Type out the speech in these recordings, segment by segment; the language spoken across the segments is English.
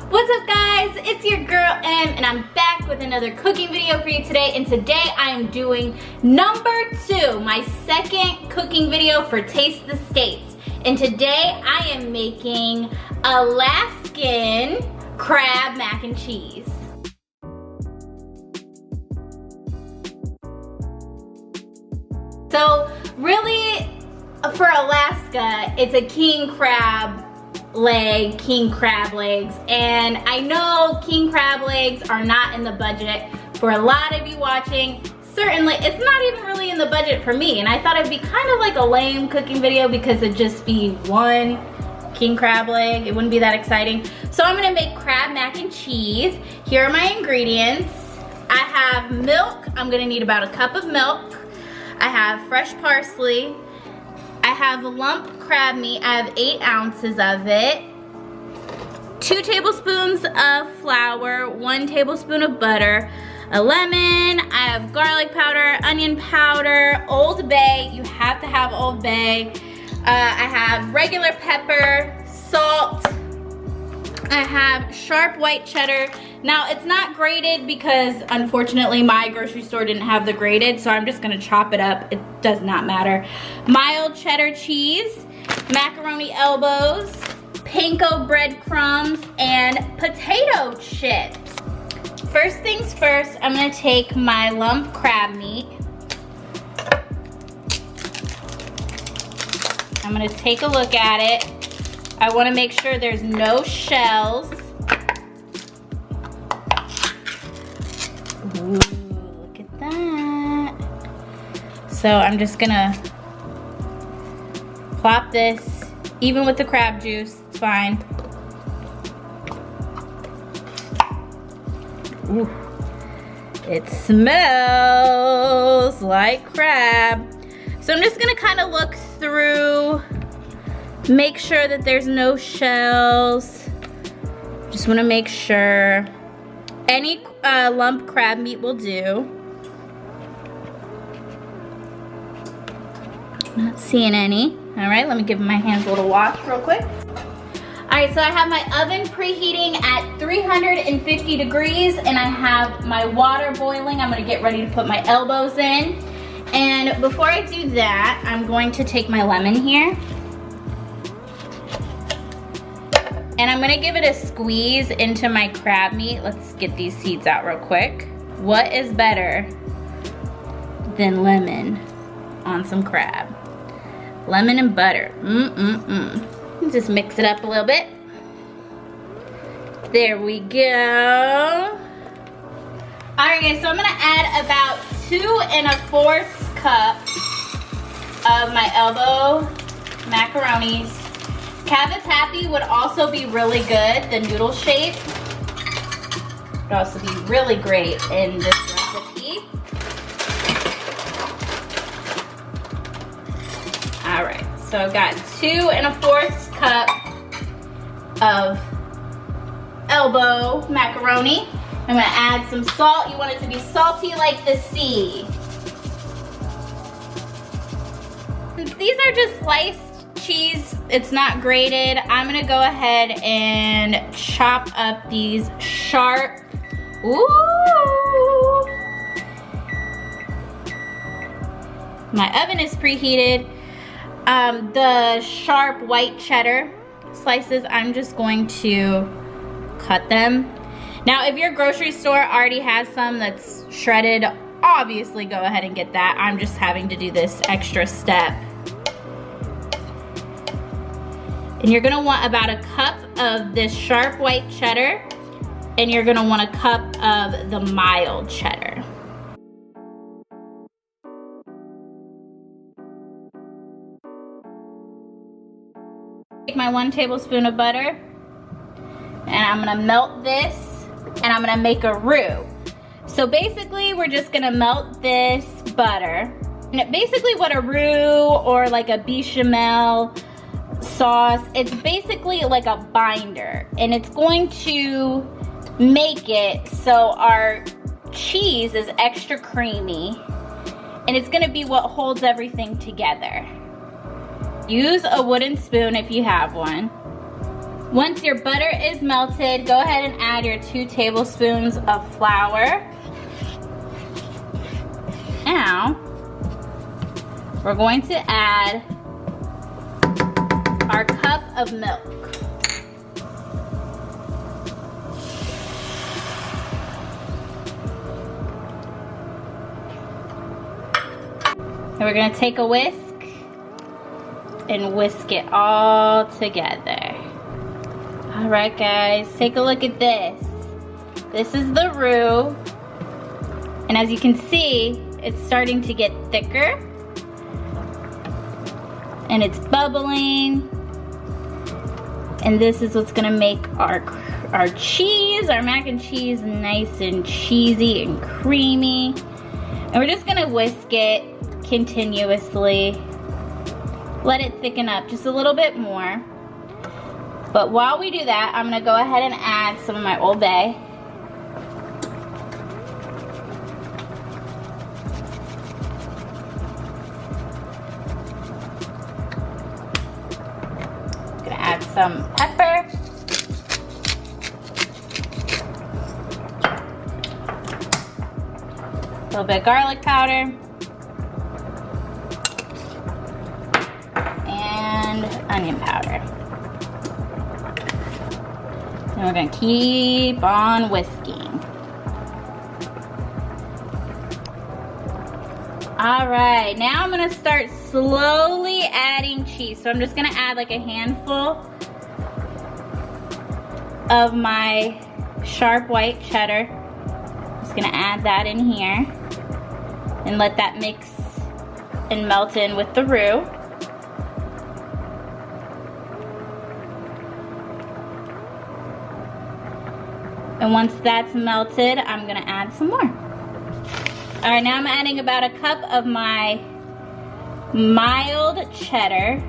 What's up guys, it's your girl M and I'm back with another cooking video for you today, and today I am doing number 2, my second cooking video for Taste the States. And today I am making Alaskan crab mac and cheese. So really for Alaska, it's a king crab legs, and I know king crab legs are not in the budget for a lot of you watching. Certainly it's not even really in the budget for me, and I thought it'd be kind of like a lame cooking video because it'd just be one king crab leg. It wouldn't be that exciting. So I'm gonna make crab mac and cheese. Here are my ingredients. I have milk. I'm gonna need about a cup of milk. I have fresh parsley. I have lump crab meat. I have 8 ounces of it. 2 tablespoons of flour, 1 tablespoon of butter, a lemon. I have garlic powder, onion powder, Old Bay. You have to have Old Bay. I have regular pepper, salt. I have sharp white cheddar. Now it's not grated because unfortunately my grocery store didn't have the grated, so I'm just gonna chop it up. It does not matter. Mild cheddar cheese, macaroni elbows, panko breadcrumbs, and potato chips. First things first, I'm gonna take my lump crab meat. I'm gonna take a look at it. I wanna make sure there's no shells. Ooh, look at that. So I'm just gonna plop this, even with the crab juice, it's fine. Ooh, it smells like crab. So I'm just gonna kind of look through, make sure that there's no shells. Just wanna make sure. Any lump crab meat will do. Not seeing any. All right, let me give my hands a little wash real quick. All right, so I have my oven preheating at 350 degrees, and I have my water boiling. I'm gonna get ready to put my elbows in. And before I do that, I'm going to take my lemon here. And I'm gonna give it a squeeze into my crab meat. Let's get these seeds out real quick. What is better than lemon on some crab? Lemon and butter, Just mix it up a little bit. There we go. All right guys, so I'm gonna add about 2 1/4 cups of my elbow macaronis. Cavatappi would also be really good, the noodle shape. Would also be really great in this recipe. All right, so I've got 2 1/4 cup of elbow macaroni. I'm gonna add some salt. You want it to be salty like the sea. Since these are just sliced cheese, it's not grated, I'm gonna go ahead and chop up these sharp, ooh. My oven is preheated. The sharp white cheddar slices, I'm just going to cut them. Now, if your grocery store already has some that's shredded, obviously go ahead and get that. I'm just having to do this extra step. And you're gonna want about a cup of this sharp white cheddar, and you're gonna want a cup of the mild cheddar. Take my 1 tablespoon of butter, and I'm gonna melt this, and I'm gonna make a roux. So basically, we're just gonna melt this butter. And basically what a roux or like a bechamel sauce, it's basically like a binder, and it's going to make it so our cheese is extra creamy, and it's gonna be what holds everything together. Use a wooden spoon if you have one. Once your butter is melted, go ahead and add your 2 tablespoons of flour. Now, we're going to add our cup of milk. And we're gonna take a whisk and whisk it all together. All right, guys, take a look at this. This is the roux. And as you can see, it's starting to get thicker. And it's bubbling. And this is what's gonna make our cheese, our mac and cheese, nice and cheesy and creamy. And we're just gonna whisk it continuously. Let it thicken up just a little bit more. But while we do that, I'm gonna go ahead and add some of my Old Bay. Gonna add some pepper. A little bit of garlic powder. And onion powder. And we're gonna keep on whisking. All right, now I'm gonna start slowly adding cheese. So I'm just gonna add like a handful of my sharp white cheddar. Just gonna add that in here and let that mix and melt in with the roux. And once that's melted, I'm gonna add some more. All right, now I'm adding about a cup of my mild cheddar.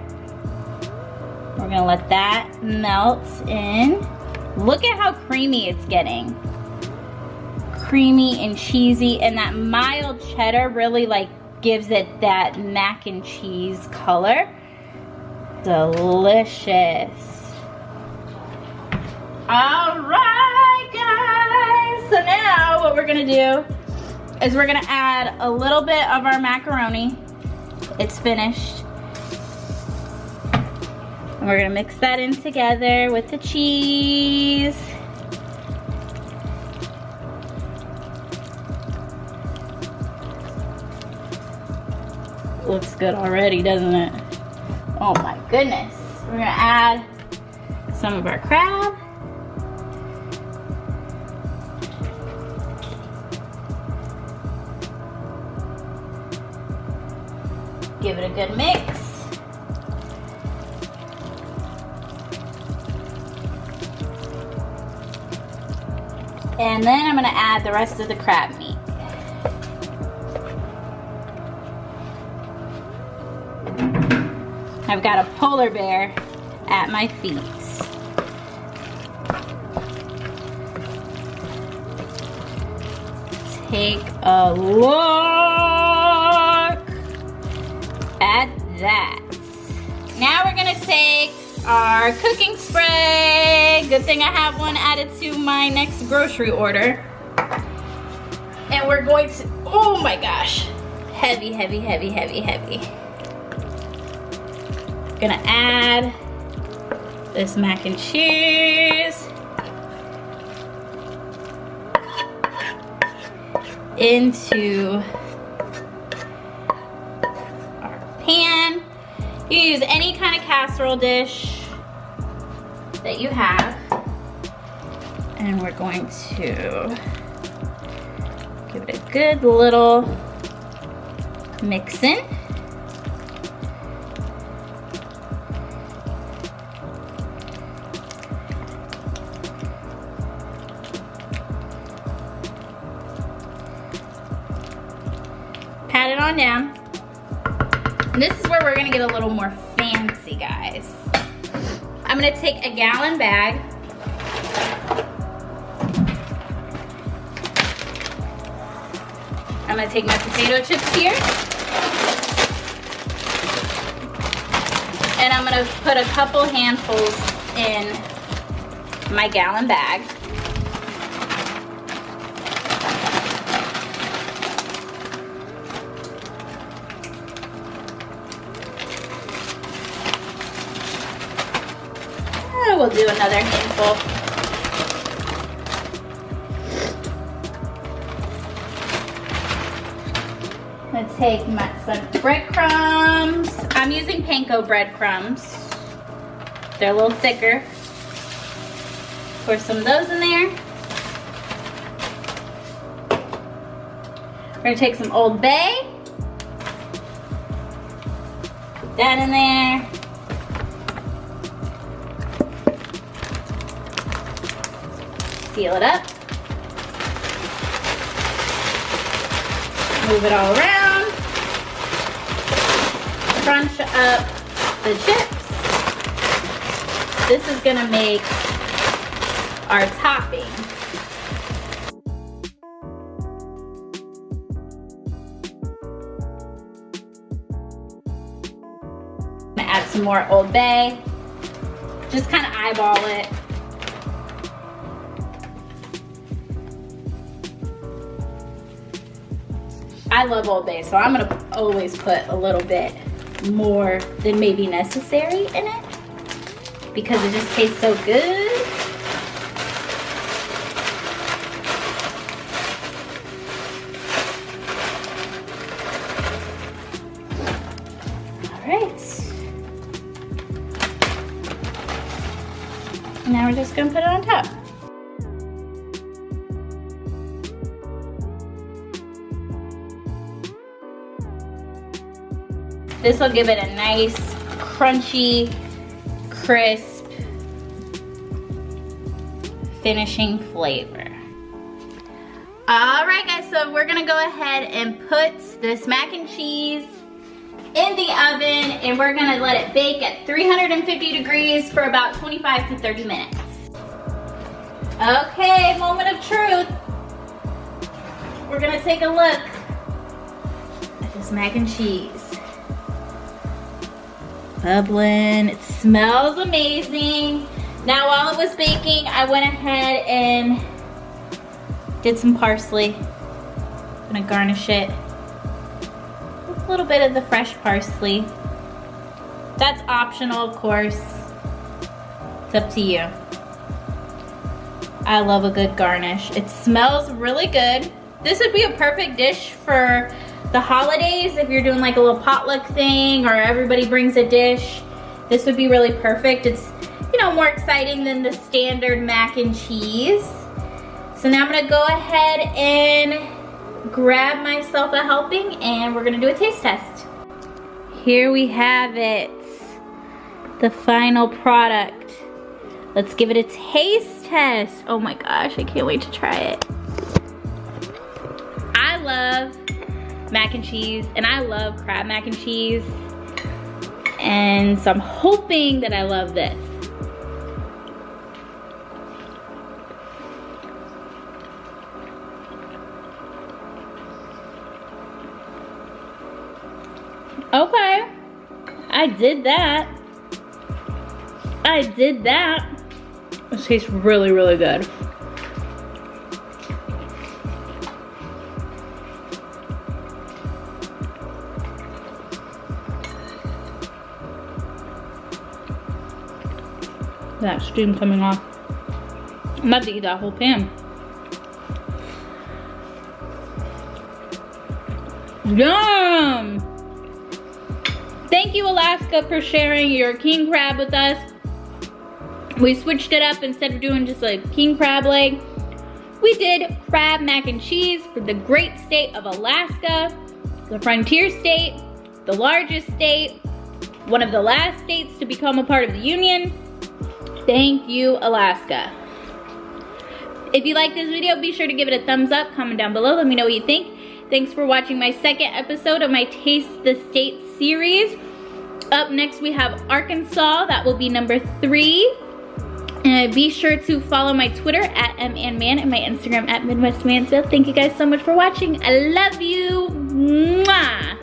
We're gonna let that melt in. Look at how creamy it's getting. Creamy and cheesy, and that mild cheddar really like gives it that mac and cheese color. Delicious. All right, guys. So now what we're gonna do is we're gonna add a little bit of our macaroni. It's finished. And we're gonna mix that in together with the cheese. Looks good already, doesn't it? Oh my goodness. We're gonna add some of our crab. Give it a good mix. And then I'm gonna add the rest of the crab meat. I've got a polar bear at my feet. Take a look at that. Now we're gonna take our cooking spray. Good thing I have one added to my next grocery order. And we're going to, oh my gosh, heavy, heavy, heavy, heavy, heavy. Gonna add this mac and cheese into our pan. You use any kind of casserole dish that you have. And we're going to give it a good little mix in. Pat it on down. And this is where we're gonna get a little more fancy, guys. I'm gonna take a gallon bag. I'm gonna take my potato chips here. And I'm gonna put a couple handfuls in my gallon bag. We'll do another handful. Let's take some breadcrumbs. I'm using panko breadcrumbs. They're a little thicker. Pour some of those in there. We're gonna take some Old Bay. Put that in there. Seal it up. Move it all around. Crunch up the chips. This is gonna make our topping. I'm gonna add some more Old Bay. Just kind of eyeball it. I love Old Bay, so I'm gonna always put a little bit more than maybe necessary in it because it just tastes so good. All right. Now we're just gonna put it on top. This will give it a nice, crunchy, crisp, finishing flavor. All right, guys, so we're gonna go ahead and put this mac and cheese in the oven, and we're gonna let it bake at 350 degrees for about 25 to 30 minutes. Okay, moment of truth. We're gonna take a look at this mac and cheese. Bubbling, it smells amazing. Now while it was baking, I went ahead and did some parsley. I'm gonna garnish it with a little bit of the fresh parsley. That's optional, of course. It's up to you. I love a good garnish. It smells really good. This would be a perfect dish for the holidays, if you're doing like a little potluck thing or everybody brings a dish. This would be really perfect. It's, you know, more exciting than the standard mac and cheese. So now I'm gonna go ahead and grab myself a helping and we're gonna do a taste test. Here we have it, the final product. Let's give it a taste test. Oh my gosh, I can't wait to try it. I love mac and cheese, and I love crab mac and cheese, and so I'm hoping that I love this. Okay, I did that. This tastes really, really good. That steam coming off. I'm about to eat that whole pan. Yum! Thank you, Alaska, for sharing your king crab with us. We switched it up. Instead of doing just a king crab leg, we did crab mac and cheese for the great state of Alaska, the frontier state, the largest state, one of the last states to become a part of the Union. Thank you, Alaska. If you like this video, be sure to give it a thumbs up, comment down below, let me know what you think. Thanks for watching my second episode of my Taste the State series. Up next we have Arkansas, that will be number 3. And be sure to follow my Twitter at @MAnMan and my Instagram at MidwestMansfield. Thank you guys so much for watching. I love you. Mwah.